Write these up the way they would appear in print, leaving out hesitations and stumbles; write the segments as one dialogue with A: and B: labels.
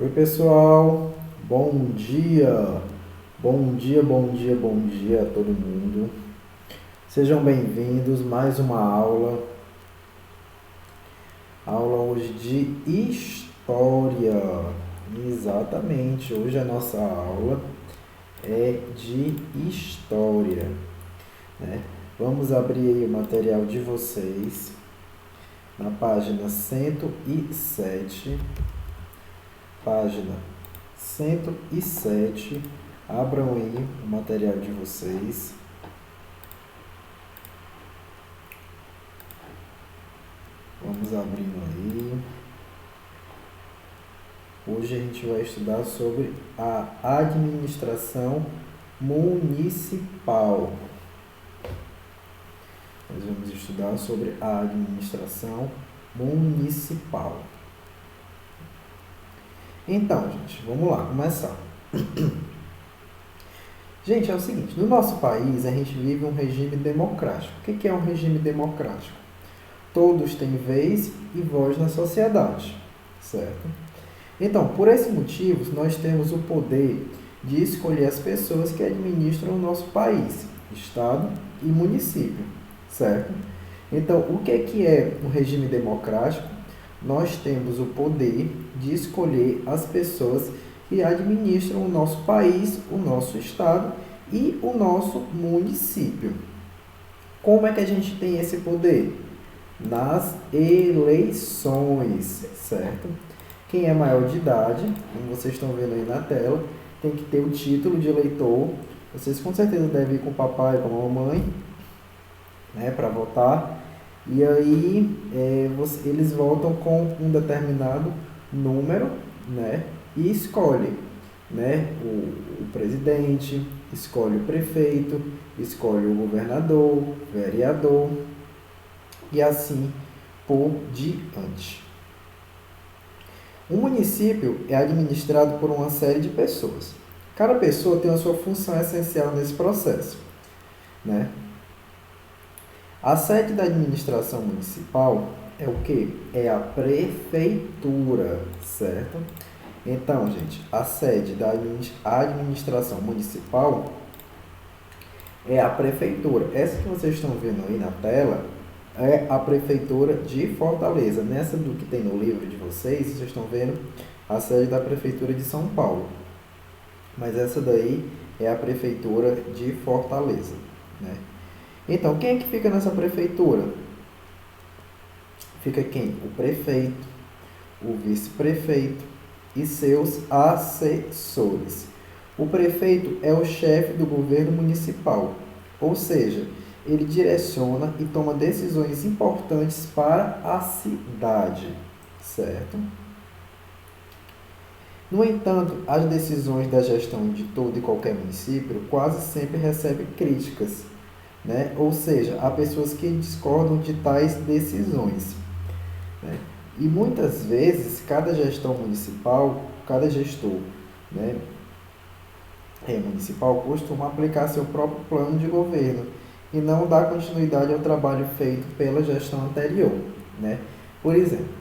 A: Oi, pessoal, bom dia, bom dia, bom dia, bom dia a todo mundo. Sejam bem-vindos mais uma aula hoje de História. Exatamente, hoje a nossa aula é de História, né? Vamos abrir aí o material de vocês na página 107, página 107. Abram aí o material de vocês. Vamos abrindo aí. Hoje a gente vai estudar sobre a administração municipal. Nós vamos estudar sobre a administração municipal. Então, gente, vamos lá, começar. Gente, é o seguinte, no nosso país a gente vive um regime democrático. O que é um regime democrático? Todos têm vez e voz na sociedade, certo? Então, por esse motivo, nós temos o poder de escolher as pessoas que administram o nosso país, estado e município, certo? Então, o que é um regime democrático? Nós temos o poder de escolher as pessoas que administram o nosso país, o nosso estado e o nosso município. Como é que a gente tem esse poder? Nas eleições, certo? Quem é maior de idade, como vocês estão vendo aí na tela, tem que ter o título de eleitor. Vocês com certeza devem ir com o papai e com a mamãe, né, para votar. E aí eles votam com um determinado número, né, e escolhem, né, o presidente, escolhe o prefeito, escolhe o governador, vereador e assim por diante. Um município é administrado por uma série de pessoas. Cada pessoa tem a sua função essencial nesse processo, né? A sede da administração municipal é o quê? É a prefeitura, certo? Então, gente, a sede da administração municipal é a prefeitura. Essa que vocês estão vendo aí na tela é a prefeitura de Fortaleza. Nessa do que tem no livro de vocês estão vendo a sede da prefeitura de São Paulo. Mas essa daí é a prefeitura de Fortaleza, né? Então, quem é que fica nessa prefeitura? Fica quem? O prefeito, o vice-prefeito e seus assessores. O prefeito é o chefe do governo municipal, ou seja, ele direciona e toma decisões importantes para a cidade, certo? No entanto, as decisões da gestão de todo e qualquer município quase sempre recebem críticas, né? Ou seja, há pessoas que discordam de tais decisões, né? E muitas vezes, cada gestão municipal, cada gestor, né, municipal costuma aplicar seu próprio plano de governo e não dar continuidade ao trabalho feito pela gestão anterior, né? Por exemplo,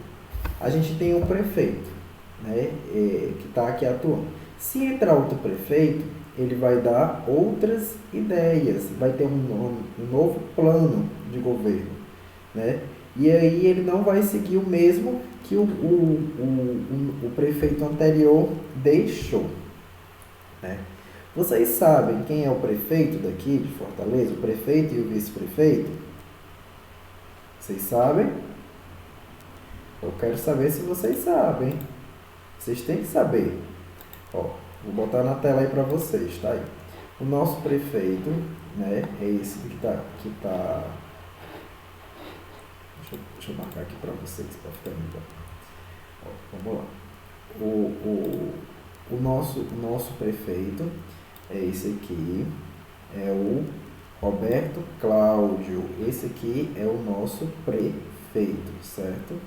A: a gente tem um prefeito, né, que está aqui atuando. Se entrar outro prefeito, ele vai dar outras ideias, vai ter um novo plano de governo, né? E aí ele não vai seguir o mesmo que o prefeito anterior deixou, né? Vocês sabem quem é o prefeito daqui de Fortaleza? O prefeito e o vice-prefeito? Vocês sabem? Eu quero saber se vocês sabem. Vocês têm que saber. Ó, vou botar na tela aí para vocês, tá aí. O nosso prefeito, né, é esse que tá. Deixa eu marcar aqui para vocês, para ficar melhor. Ó, vamos lá. O nosso prefeito é esse aqui, é o Roberto Cláudio. Esse aqui é o nosso prefeito, certo?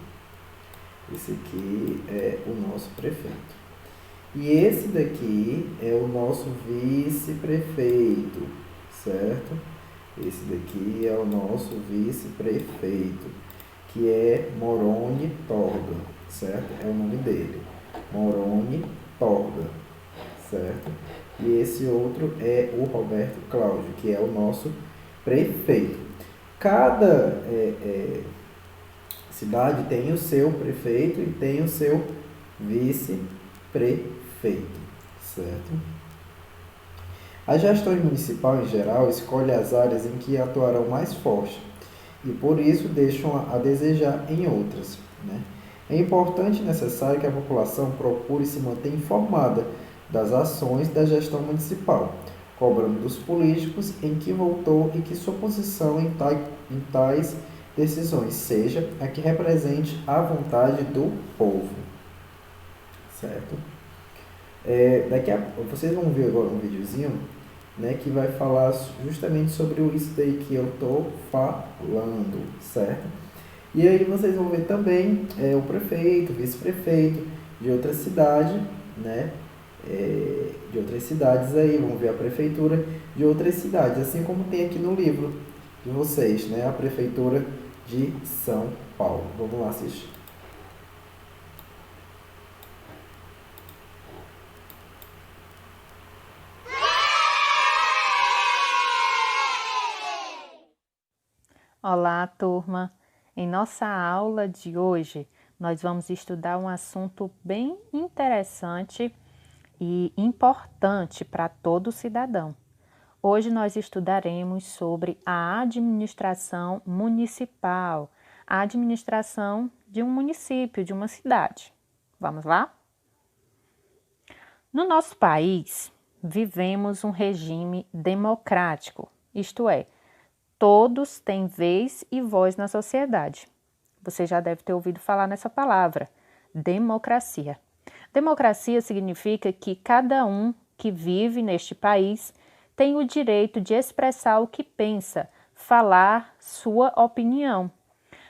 A: Esse aqui é o nosso prefeito. E esse daqui é o nosso vice-prefeito, certo? Esse daqui é o nosso vice-prefeito, que é Moroni Torga, certo? É o nome dele. Moroni Torga, certo? E esse outro é o Roberto Cláudio, que é o nosso prefeito. Cada cidade tem o seu prefeito e tem o seu vice-prefeito, certo? A gestão municipal, em geral, escolhe as áreas em que atuarão mais forte e, por isso, deixam a desejar em outras, né? É importante e necessário que a população procure se manter informada das ações da gestão municipal, cobrando dos políticos em que votou e que sua posição em tais decisões seja a que represente a vontade do povo, certo? Vocês vão ver agora um videozinho, né, que vai falar justamente sobre isso daí que eu estou falando, certo? E aí vocês vão ver também o prefeito, o vice-prefeito de outra cidade, né? De outras cidades aí, vão ver a prefeitura de outras cidades, assim como tem aqui no livro de vocês, né? A prefeitura de São Paulo. Vamos lá assistir.
B: Olá, turma! Em nossa aula de hoje, nós vamos estudar um assunto bem interessante e importante para todo cidadão. Hoje nós estudaremos sobre a administração municipal, a administração de um município, de uma cidade. Vamos lá? No nosso país, vivemos um regime democrático, isto é, todos têm vez e voz na sociedade. Você já deve ter ouvido falar nessa palavra, democracia. Democracia significa que cada um que vive neste país tem o direito de expressar o que pensa, falar sua opinião.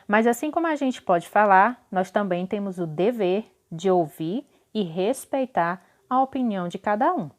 B: Mas assim como a gente pode falar, nós também temos o dever de ouvir e respeitar a opinião de cada um.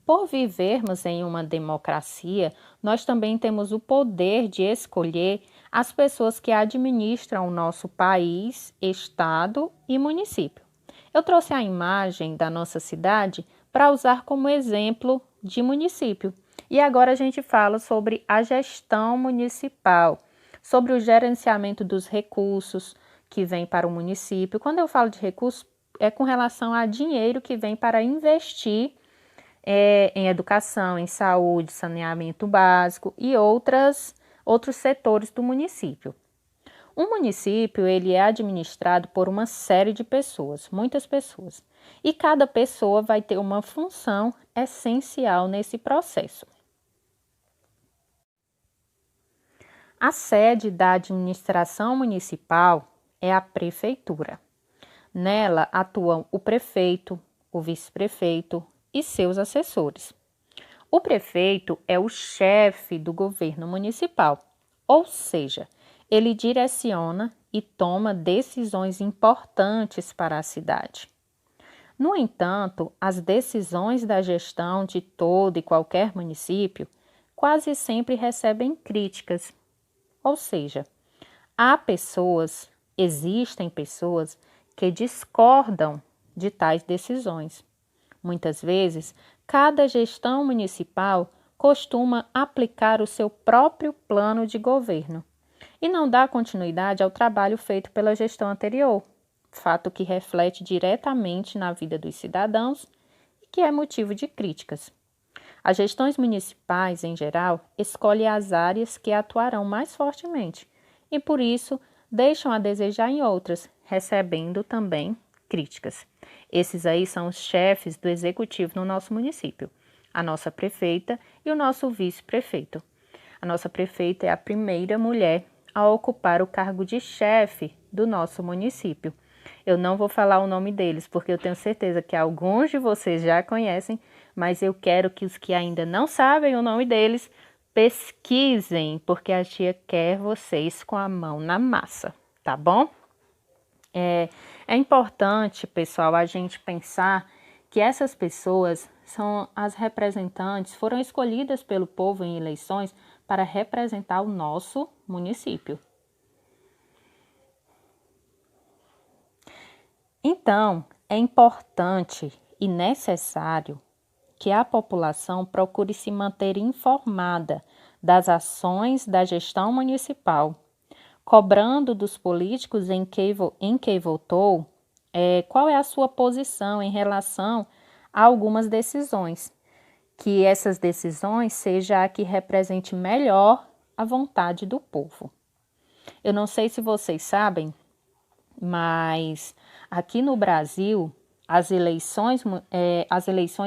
B: Por vivermos em uma democracia, nós também temos o poder de escolher as pessoas que administram o nosso país, estado e município. Eu trouxe a imagem da nossa cidade para usar como exemplo de município. E agora a gente fala sobre a gestão municipal, sobre o gerenciamento dos recursos que vem para o município. Quando eu falo de recursos, é com relação a dinheiro que vem para investir em educação, em saúde, saneamento básico e outros setores do município. Um município ele é administrado por uma série de pessoas, muitas pessoas, e cada pessoa vai ter uma função essencial nesse processo. A sede da administração municipal é a prefeitura. Nela atuam o prefeito, o vice-prefeito e seus assessores. O prefeito é o chefe do governo municipal, ou seja, ele direciona e toma decisões importantes para a cidade. No entanto, as decisões da gestão de todo e qualquer município quase sempre recebem críticas, ou seja, existem pessoas que discordam de tais decisões. Muitas vezes, cada gestão municipal costuma aplicar o seu próprio plano de governo e não dá continuidade ao trabalho feito pela gestão anterior, fato que reflete diretamente na vida dos cidadãos e que é motivo de críticas. As gestões municipais, em geral, escolhem as áreas que atuarão mais fortemente e, por isso, deixam a desejar em outras, recebendo também críticas. Esses aí são os chefes do executivo no nosso município, a nossa prefeita e o nosso vice-prefeito. A nossa prefeita é a primeira mulher a ocupar o cargo de chefe do nosso município. Eu não vou falar o nome deles, porque eu tenho certeza que alguns de vocês já conhecem, mas eu quero que os que ainda não sabem o nome deles pesquisem, porque a tia quer vocês com a mão na massa, tá bom? É importante, pessoal, a gente pensar que essas pessoas são as representantes, foram escolhidas pelo povo em eleições para representar o nosso município. Então, é importante e necessário que a população procure se manter informada das ações da gestão municipal, cobrando dos políticos em que votou qual é a sua posição em relação a algumas decisões, que essas decisões seja a que represente melhor a vontade do povo. Eu não sei se vocês sabem, mas aqui no Brasil as eleições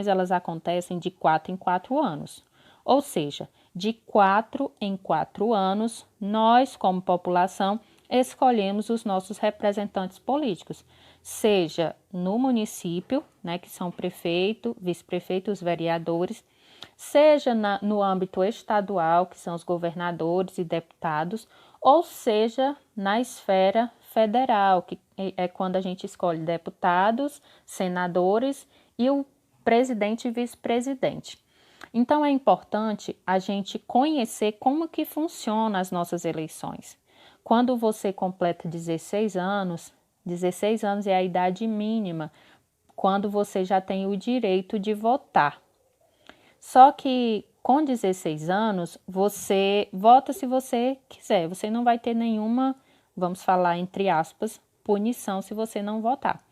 B: elas acontecem de 4 em 4 anos. Ou seja, de 4 em 4 anos, nós, como população, escolhemos os nossos representantes políticos, seja no município, né, que são prefeito, vice-prefeito, os vereadores, seja no âmbito estadual, que são os governadores e deputados, ou seja na esfera federal, que é quando a gente escolhe deputados, senadores e o presidente e vice-presidente. Então, é importante a gente conhecer como que funcionam as nossas eleições. Quando você completa 16 anos é a idade mínima, quando você já tem o direito de votar. Só que com 16 anos, você vota se você quiser. Você não vai ter nenhuma, vamos falar entre aspas, punição se você não votar.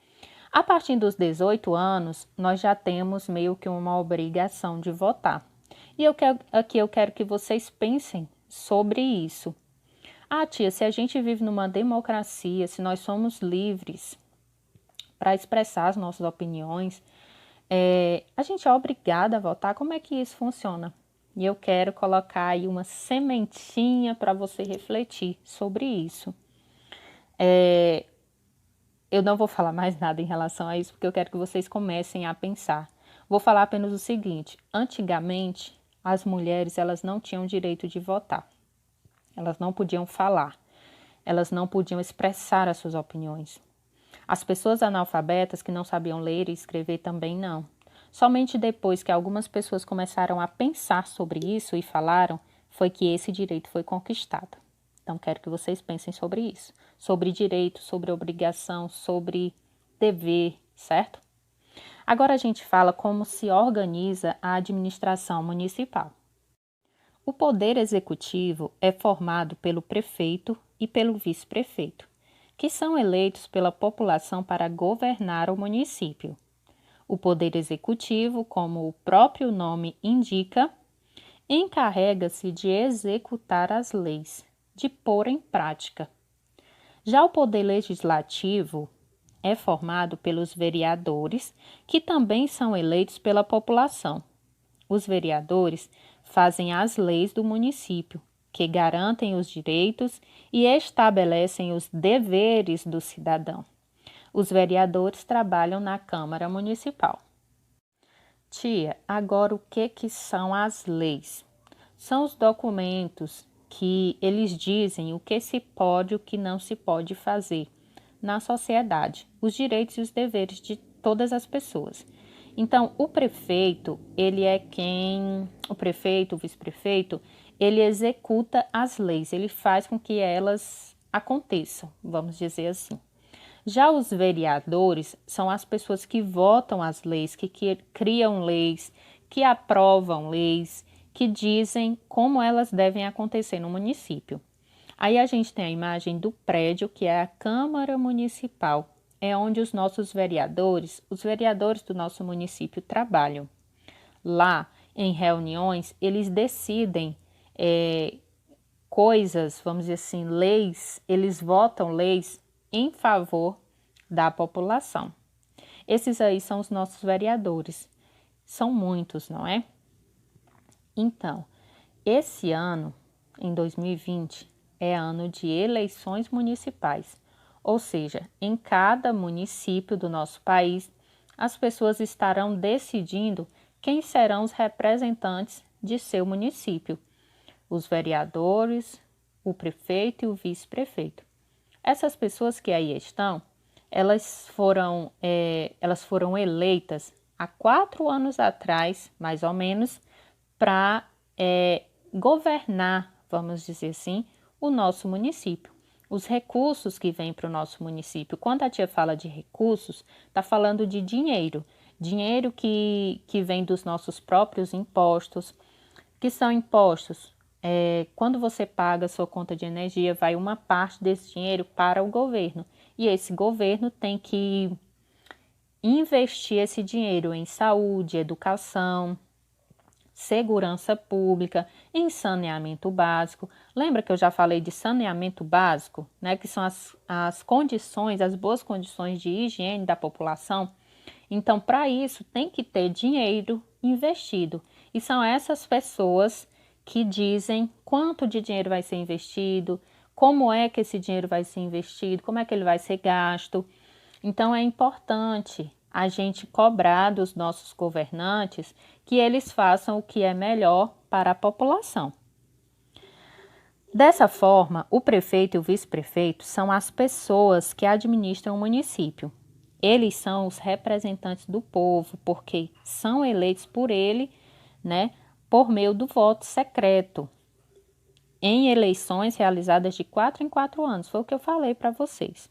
B: A partir dos 18 anos, nós já temos meio que uma obrigação de votar. E aqui eu quero que vocês pensem sobre isso. Ah, tia, se a gente vive numa democracia, se nós somos livres para expressar as nossas opiniões, a gente é obrigada a votar? Como é que isso funciona? E eu quero colocar aí uma sementinha para você refletir sobre isso. Eu não vou falar mais nada em relação a isso, porque eu quero que vocês comecem a pensar. Vou falar apenas o seguinte: antigamente, as mulheres elas não tinham direito de votar. Elas não podiam falar. Elas não podiam expressar as suas opiniões. As pessoas analfabetas que não sabiam ler e escrever também não. Somente depois que algumas pessoas começaram a pensar sobre isso e falaram, foi que esse direito foi conquistado. Então, quero que vocês pensem sobre isso. Sobre direito, sobre obrigação, sobre dever, certo? Agora a gente fala como se organiza a administração municipal. O poder executivo é formado pelo prefeito e pelo vice-prefeito, que são eleitos pela população para governar o município. O poder executivo, como o próprio nome indica, encarrega-se de executar as leis, de pôr em prática. Já o poder legislativo é formado pelos vereadores, que também são eleitos pela população. Os vereadores fazem as leis do município, que garantem os direitos e estabelecem os deveres do cidadão. Os vereadores trabalham na Câmara Municipal. Tia, agora o que são as leis? São os documentos que eles dizem o que se pode e o que não se pode fazer na sociedade, os direitos e os deveres de todas as pessoas. Então, o prefeito, o vice-prefeito, ele executa as leis, ele faz com que elas aconteçam, vamos dizer assim. Já os vereadores são as pessoas que votam as leis, que criam leis, que aprovam leis, que dizem como elas devem acontecer no município. Aí a gente tem a imagem do prédio, que é a Câmara Municipal, é onde os nossos vereadores, os vereadores do nosso município trabalham. Lá, em reuniões, eles decidem coisas, vamos dizer assim, leis, eles votam leis em favor da população. Esses aí são os nossos vereadores. São muitos, não é? Então, esse ano, em 2020, é ano de eleições municipais. Ou seja, em cada município do nosso país, as pessoas estarão decidindo quem serão os representantes de seu município. Os vereadores, o prefeito e o vice-prefeito. Essas pessoas que aí estão, elas foram eleitas há 4 anos atrás, mais ou menos, para governar, vamos dizer assim, o nosso município. os recursos que vêm para o nosso município. Quando a tia fala de recursos, está falando de dinheiro. Dinheiro que vem dos nossos próprios impostos. Que são impostos? Quando você paga a sua conta de energia, vai uma parte desse dinheiro para o governo. E esse governo tem que investir esse dinheiro em saúde, educação, segurança pública, em saneamento básico. Lembra que eu já falei de saneamento básico, né? Que são as condições, as boas condições de higiene da população. Então, para isso, tem que ter dinheiro investido. E são essas pessoas que dizem quanto de dinheiro vai ser investido, como é que esse dinheiro vai ser investido, como é que ele vai ser gasto. Então, é importante a gente cobrar dos nossos governantes que eles façam o que é melhor para a população. Dessa forma, o prefeito e o vice-prefeito são as pessoas que administram o município. Eles são os representantes do povo, porque são eleitos por ele, né, por meio do voto secreto, em eleições realizadas de 4 em 4 anos. Foi o que eu falei para vocês.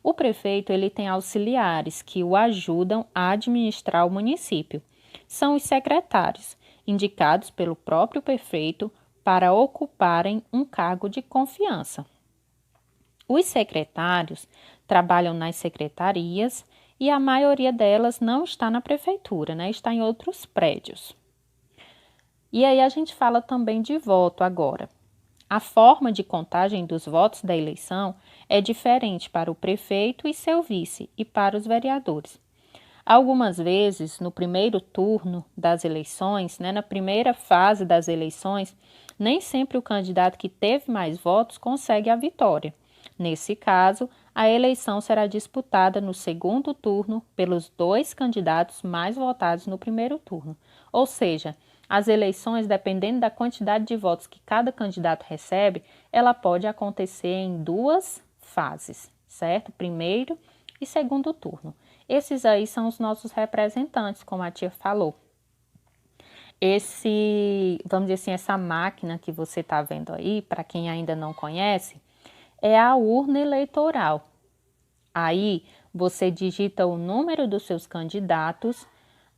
B: O prefeito ele tem auxiliares que o ajudam a administrar o município. São os secretários, indicados pelo próprio prefeito para ocuparem um cargo de confiança. Os secretários trabalham nas secretarias e a maioria delas não está na prefeitura, né? Está em outros prédios. E aí a gente fala também de voto agora. A forma de contagem dos votos da eleição é diferente para o prefeito e seu vice e para os vereadores. Algumas vezes, no primeiro turno das eleições, né, na primeira fase das eleições, nem sempre o candidato que teve mais votos consegue a vitória. Nesse caso, a eleição será disputada no segundo turno pelos 2 candidatos mais votados no primeiro turno. Ou seja, as eleições, dependendo da quantidade de votos que cada candidato recebe, ela pode acontecer em 2 fases, certo? Primeiro e segundo turno. Esses aí são os nossos representantes, como a tia falou. Vamos dizer assim, essa máquina que você está vendo aí, para quem ainda não conhece, é a urna eleitoral. Aí você digita o número dos seus candidatos,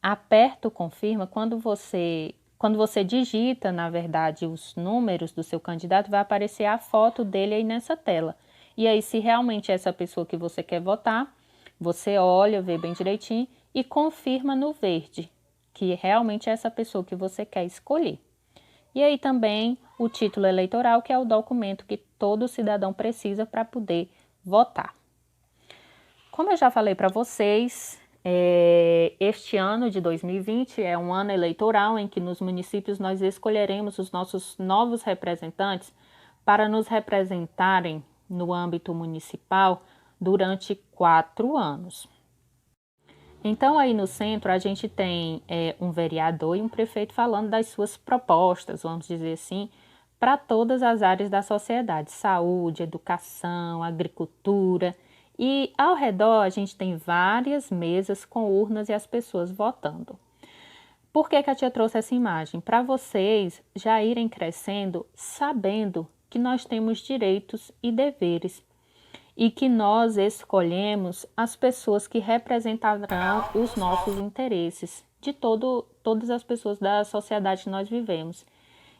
B: aperta o confirma. Quando você digita, na verdade, os números do seu candidato, vai aparecer a foto dele aí nessa tela. E aí, se realmente é essa pessoa que você quer votar, você olha, vê bem direitinho e confirma no verde, que realmente é essa pessoa que você quer escolher. E aí também o título eleitoral, que é o documento que todo cidadão precisa para poder votar. Como eu já falei para vocês, este ano de 2020 é um ano eleitoral em que nos municípios nós escolheremos os nossos novos representantes para nos representarem no âmbito municipal durante 4 anos. Então, aí no centro, a gente tem um vereador e um prefeito falando das suas propostas, vamos dizer assim, para todas as áreas da sociedade: saúde, educação, agricultura. E ao redor, a gente tem várias mesas com urnas e as pessoas votando. Por que a tia trouxe essa imagem? Para vocês já irem crescendo sabendo que nós temos direitos e deveres, e que nós escolhemos as pessoas que representarão os nossos interesses, de todas as pessoas da sociedade que nós vivemos.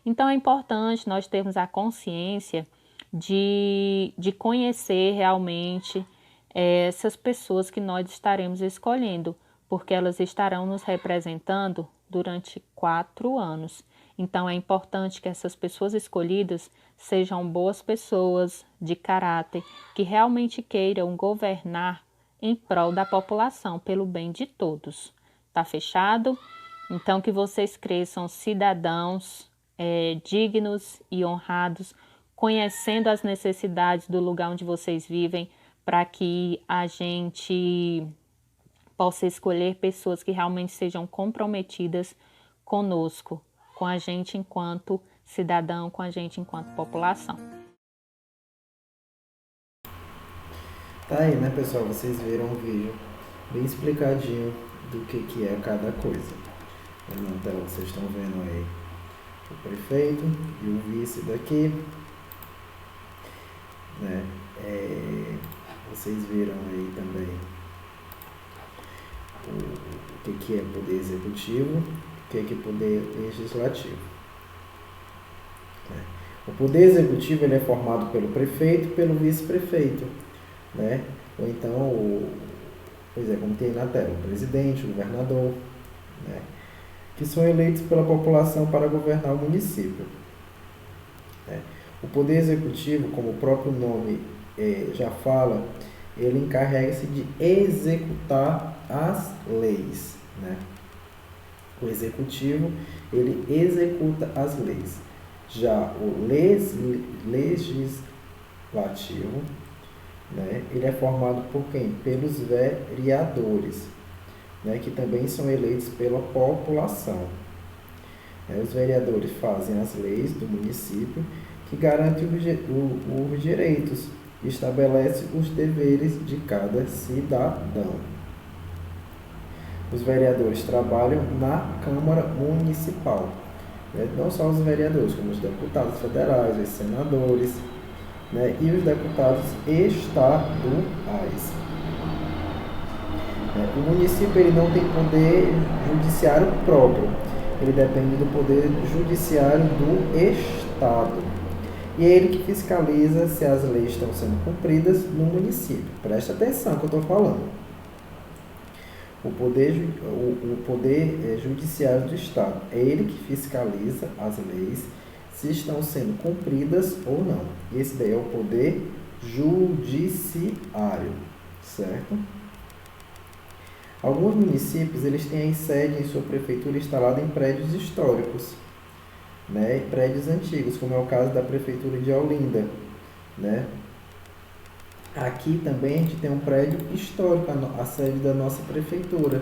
B: Então é importante nós termos a consciência de conhecer realmente essas pessoas que nós estaremos escolhendo, porque elas estarão nos representando durante 4 anos. Então é importante que essas pessoas escolhidas sejam boas pessoas de caráter, que realmente queiram governar em prol da população, pelo bem de todos. Tá fechado? Então que vocês cresçam cidadãos dignos e honrados, conhecendo as necessidades do lugar onde vocês vivem, para que a gente possa escolher pessoas que realmente sejam comprometidas conosco, com a gente enquanto cidadão, com a gente enquanto população.
A: Tá aí, né, pessoal? Vocês viram o vídeo bem explicadinho do que é cada coisa. Na tela vocês estão vendo aí o prefeito e o vice daqui, né? Vocês viram aí também o que é poder executivo, o que é poder legislativo. O poder executivo ele é formado pelo prefeito e pelo vice-prefeito, né? Ou então, como tem na tela, o presidente, o governador, né? Que são eleitos pela população para governar o município. Né? O poder executivo, como o próprio nome já fala, ele encarrega-se de executar as leis. Né? O executivo, ele executa as leis. Já o legislativo, né, ele é formado por quem? Pelos vereadores, né, que também são eleitos pela população. Os vereadores fazem as leis do município que garantem os direitos e estabelecem os deveres de cada cidadão. Os vereadores trabalham na Câmara Municipal. Não só os vereadores, como os deputados federais, os senadores, né, e os deputados estaduais. O município ele não tem poder judiciário próprio, ele depende do poder judiciário do Estado. E é ele que fiscaliza se as leis estão sendo cumpridas no município. Presta atenção no que eu estou falando. O poder judiciário do Estado é ele que fiscaliza as leis se estão sendo cumpridas ou não. Esse daí é o poder judiciário, certo? Alguns municípios eles têm a sede em sua prefeitura instalada em prédios históricos, né? Prédios antigos, como é o caso da prefeitura de Olinda, né? Aqui também a gente tem um prédio histórico, a sede da nossa prefeitura,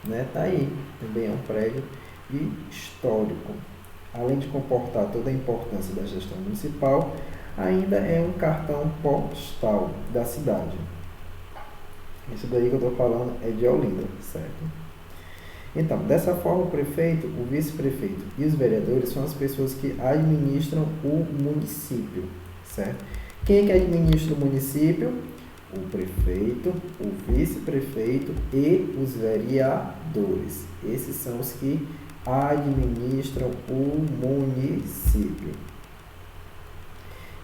A: né? Tá aí, também é um prédio histórico. Além de comportar toda a importância da gestão municipal, ainda é um cartão postal da cidade. Isso daí que eu estou falando é de Olinda, certo? Então, dessa forma, o prefeito, o vice-prefeito e os vereadores são as pessoas que administram o município, certo? Quem é que administra o município? O prefeito, o vice-prefeito e os vereadores. Esses são os que administram o município.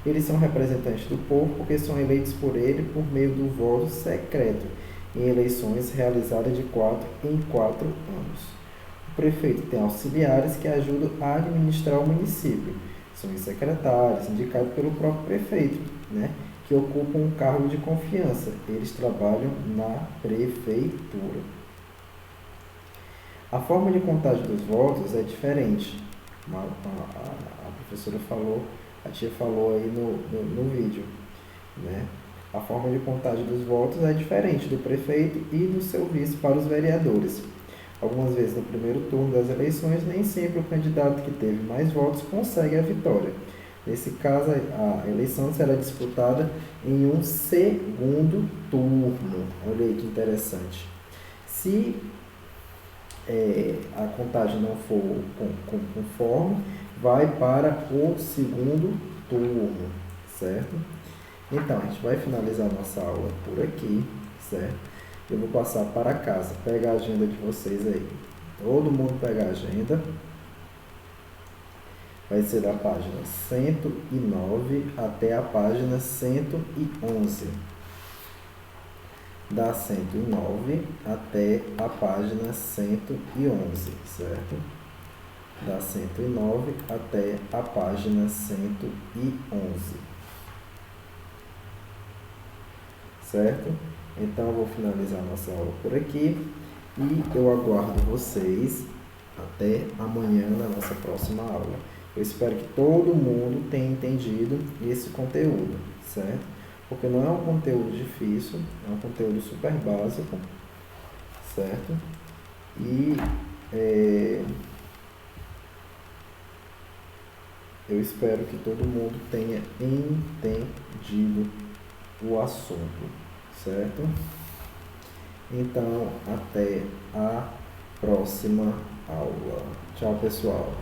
A: Eles são representantes do povo porque são eleitos por ele por meio do voto secreto, em eleições realizadas de 4 em 4 anos. O prefeito tem auxiliares que ajudam a administrar o município. São os secretários, indicados pelo próprio prefeito, né, que ocupam um cargo de confiança. Eles trabalham na prefeitura. A forma de contagem dos votos é diferente. A professora falou, a tia falou aí no vídeo, né? A forma de contagem dos votos é diferente do prefeito e do seu vice para os vereadores. Algumas vezes no primeiro turno das eleições, nem sempre o candidato que teve mais votos consegue a vitória. Nesse caso, a eleição será disputada em um segundo turno. Olha aí que interessante. Se a contagem não for conforme, vai para o segundo turno, certo? Então, a gente vai finalizar nossa aula por aqui, certo? Eu vou passar para casa, pega a agenda de vocês aí. Todo mundo pega a agenda. Vai ser da página 109 até a página 111. Da 109 até a página 111, certo? Da 109 até a página 111. Certo? Então, eu vou finalizar nossa aula por aqui e eu aguardo vocês até amanhã na nossa próxima aula. Eu espero que todo mundo tenha entendido esse conteúdo, certo? Porque não é um conteúdo difícil, é um conteúdo super básico, certo? E eu espero que todo mundo tenha entendido o assunto, certo? Então, até a próxima aula. Tchau, pessoal.